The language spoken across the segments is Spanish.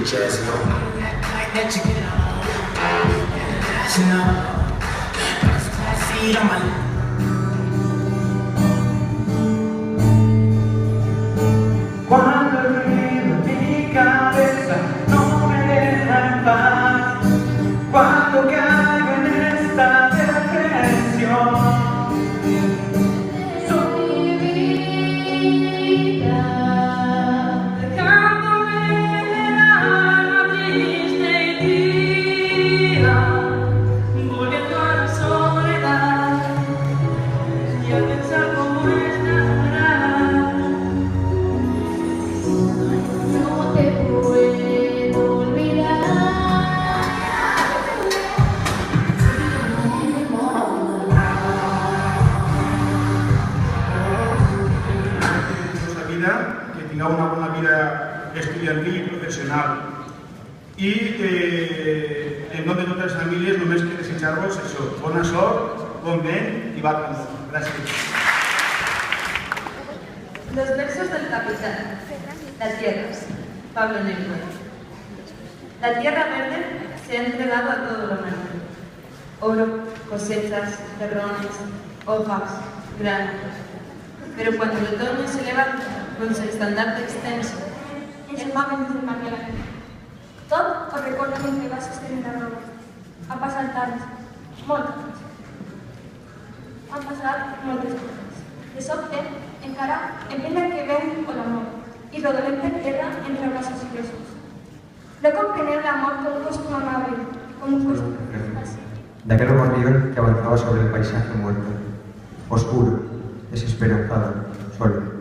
just know that you get on. You know, first class seat on my cuando el ruido de mi cabeza no me deja en paz, cuando caigo en esta depresión. Que tingueu una bona vida estudiantil i professional. I en nom de totes les famílies només que desitjar-vos això, bona sort, bon vent i vacances. Gràcies. Los versos del capitán. Las tierras. Pablo Neruda. La tierra verde se ha entregado a todo lo verde. Oro, cosechas, terrones, hojas, granos. Pero cuando el otoño se levanta con su estandarte extenso, el mar encima que la gente. Tot ho recorda mentre va sostenint la roba. Ha passat anys, molts anys. Han passat moltes coses. De sobte, encara, empieza que ven con amor, y rodolente tierra entre brazos y besos. Luego obtener el amor con un costume amable, como un costume así. De aquel gorrión que avanzaba sobre el paisaje muerto, oscuro, desesperanzado, solo.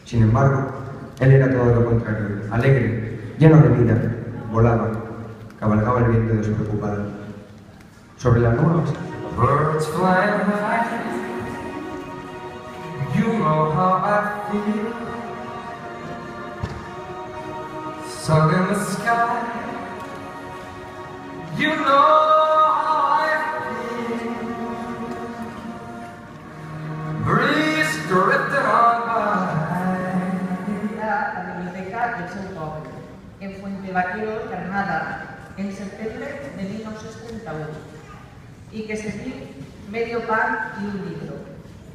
Sin embargo, él era todo lo contrario, alegre, lleno de vida, volaba, cabalgaba el viento despreocupado. Sobre la nube, Birds flying high, you know how I feel. Sun in the sky, you know how I feel. Breeze drifting on by. La biblioteca del seu poble, en Fuente Vaquero, Granada, en septiembre de 1931, y que se dio medio pan y un libro.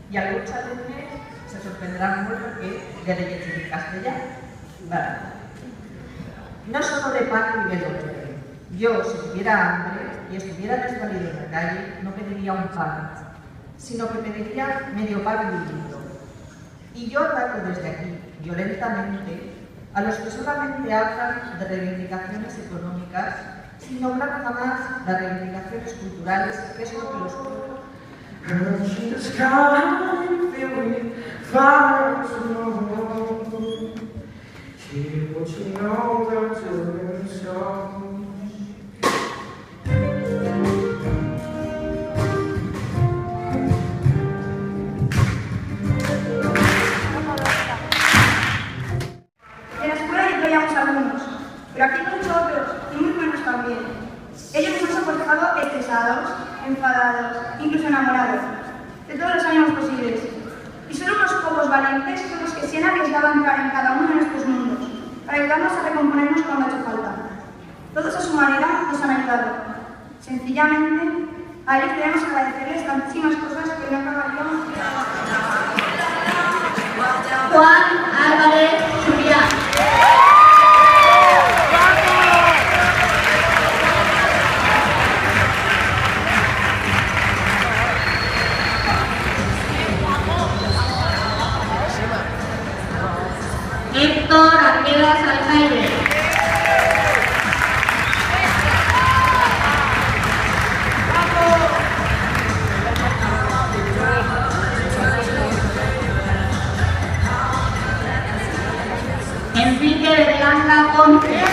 Y al escuchar del mes se sorprenderán mucho que de leyes en castellano. Vale. No solo de pan vive el hombre. Yo, si tuviera hambre y estuviera desvalido en la calle, no pediría un pan, sino que pediría medio pan y un libro. Y yo ataco desde aquí, violentamente, a los que solamente hablan de reivindicaciones económicas, sin nombrar jamás las reivindicaciones culturales, que es lo que los pueblos. Girls in the sky, filled with fire tomorrow. Hear what you know, don't do it so. En la escuela ya teníamos alumnos, pero aquí muchos otros y muy buenos también. Ellos nos han soportado estresados, enfadados, incluso enamorados, de todos los ánimos posibles. Y solo unos pocos valientes son los que se han arriesgado a entrar en cada uno de nuestros mundos, para ayudarnos a recomponernos cuando ha hecho falta. Todos a su manera nos han ayudado. Sencillamente, a ellos debemos agradecerles tantísimas cosas que no acabaríamos de Juan Álvarez Zubiá. Héctor Arguedas Alcaide. Enrique de Blanca Ponce.